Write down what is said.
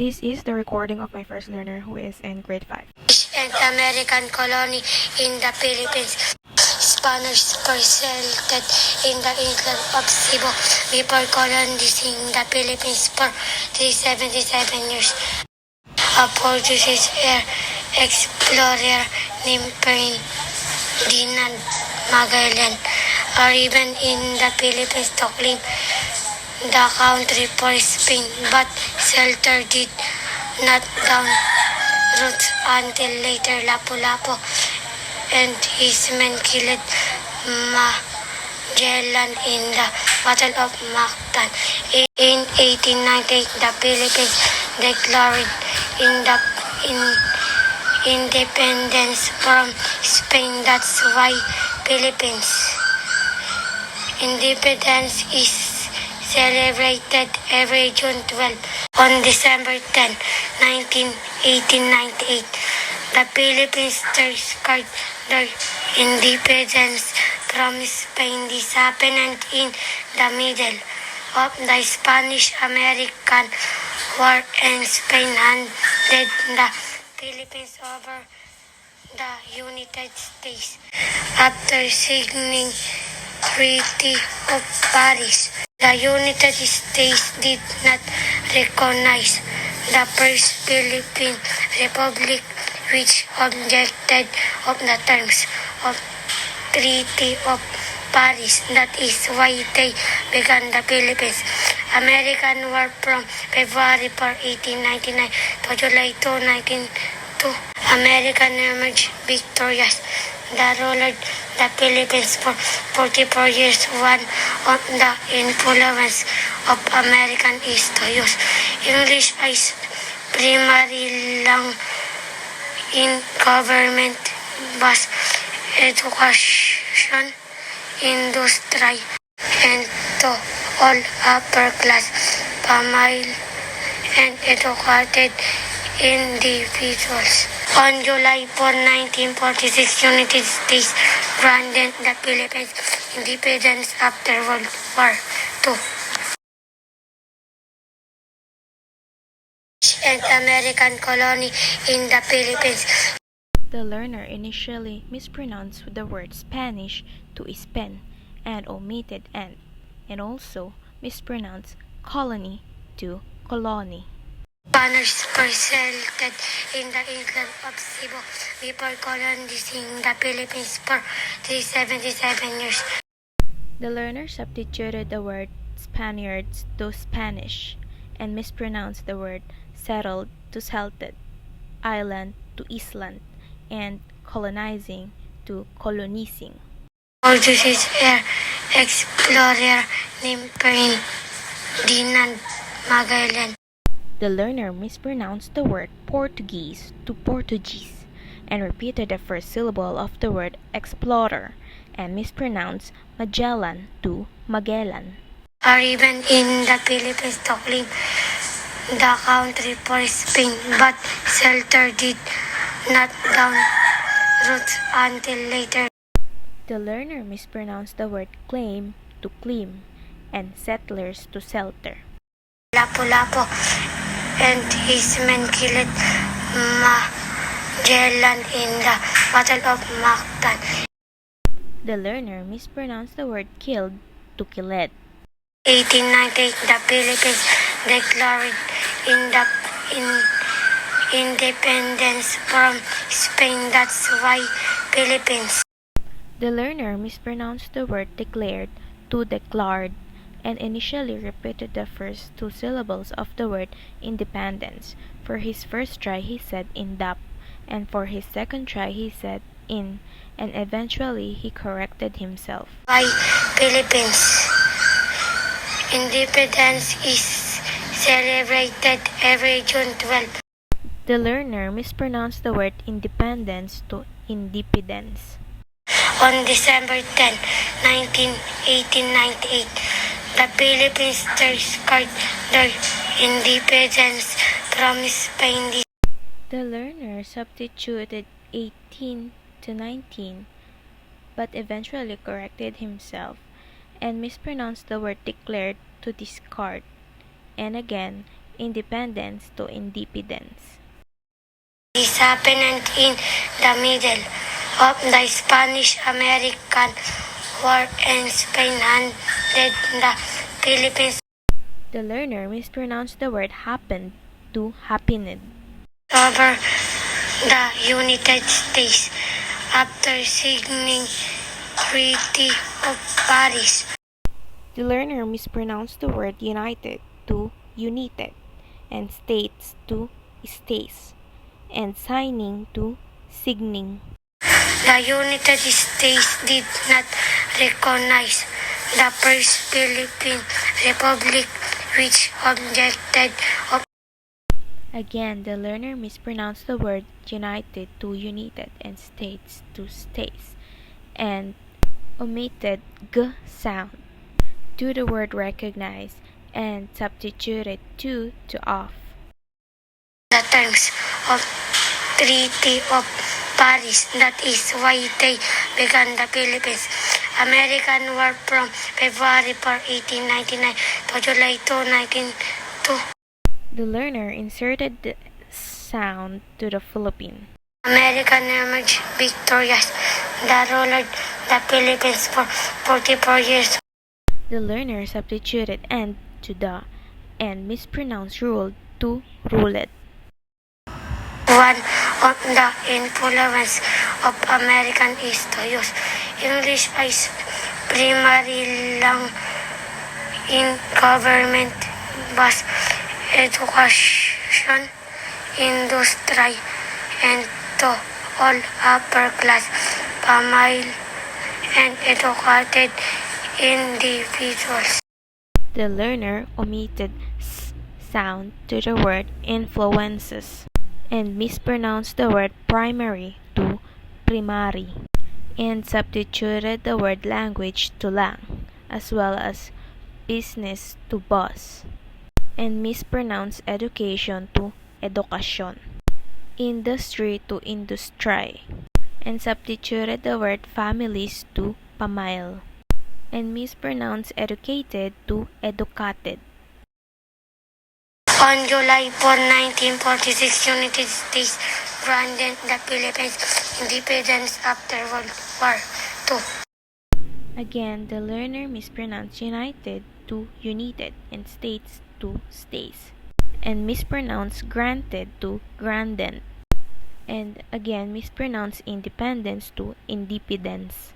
This is the recording of my first learner who is in grade 5. And American colony in the Philippines. Spanish settled in the island of Cebu before colonizing the Philippines for 377 years. A Portuguese air explorer named Ferdinand Magellan arrived in the Philippines to claim the country for Spain, but Celtar did not down roots until later. Lapu-Lapu and his men killed Magellan in the Battle of Mactan. In 1898, the Philippines declared independence from Spain. That's why Philippines independence is celebrated every June 12. On December 10, 1898, the Philippines declared their independence from Spain. This happened in the middle of the Spanish-American War, and Spain handed the Philippines over the United States. After signing Treaty of Paris, the United States did not recognize the First Philippine Republic, which objected of the terms of Treaty of Paris. That is why they began the Philippines American War from February 4, 1899 to July 2, 1902. American emerged victorious. They ruled the Philippines for 44 years. One of the influence of American is to use English as primary language in government, bus, education, industry, and to all upper class, family, and educated individuals. On July 4, 1946, United States granted the Philippines independence after World War II. And American colony in the Philippines. The learner initially mispronounced the word Spanish to Ispen and omitted and also mispronounced colony to colony. Spanish settled in the island of Cebu before colonizing the Philippines for 377 years. The learner substituted the word Spaniards to Spanish and mispronounced the word settled to settled, island to island, and colonizing to colonizing. Portuguese air explorer named Ferdinand Magellan. The learner mispronounced the word Portuguese to Portuguese and repeated the first syllable of the word explorer and mispronounced Magellan to Magellan. Arrived in the Philippines to claim the country for Spain, but Celtar did not down roots until later. The learner mispronounced the word claim to claim and settlers to shelter. Lapu-Lapu and his men killed Magellan in the Battle of Mactan. The learner mispronounced the word killed to killed. 1898, the Philippines declared independence from Spain. That's why Philippines. The learner mispronounced the word declared to declared and initially repeated the first two syllables of the word independence. For his first try he said indap, and for his second try he said in, and eventually he corrected himself. Why Philippines independence is celebrated every June 12. The learner mispronounced the word independence to independence. On December 10, 1898, the Philippines declared their independence from Spain. The learner substituted 18 to 19, but eventually corrected himself and mispronounced the word declared to discard, and again independence to independence. This happened in the middle of the Spanish-American War, and Spain handed the Philippines The learner mispronounced the word happened to happened. over the United States after signing Treaty of Paris. The learner mispronounced the word united to united, and states to states, and signing to signing. The United States did not recognize the first Philippine Republic, which objected of Again, the learner mispronounced the word united to united and states to states, and omitted g sound to the word recognized and substituted to off. the terms of Treaty of Paris. That is why they began the Philippines American War from February 4, 1899 to July 2, 1902. The learner inserted the sound to the Philippine. American emerged victorious. They ruled the Philippines for 44 years. The learner substituted and to the and mispronounced ruled to ruled. One of the influence of American is to use English as primary language in government, bus, education, industry, and to all upper-class family and educated individuals. The learner omitted s sound to the word influences and mispronounced the word primary to primary, and substituted the word language to lang, as well as business to bus, and mispronounced education to edukasyon, industry to industry, and substituted the word families to pamilya, and mispronounced educated to educated. On July 4, 1946, United States granted the Philippines independence after World War II. Again, the learner mispronounced united to united and states to states, and mispronounced granted to granted, and again mispronounced independence to independence.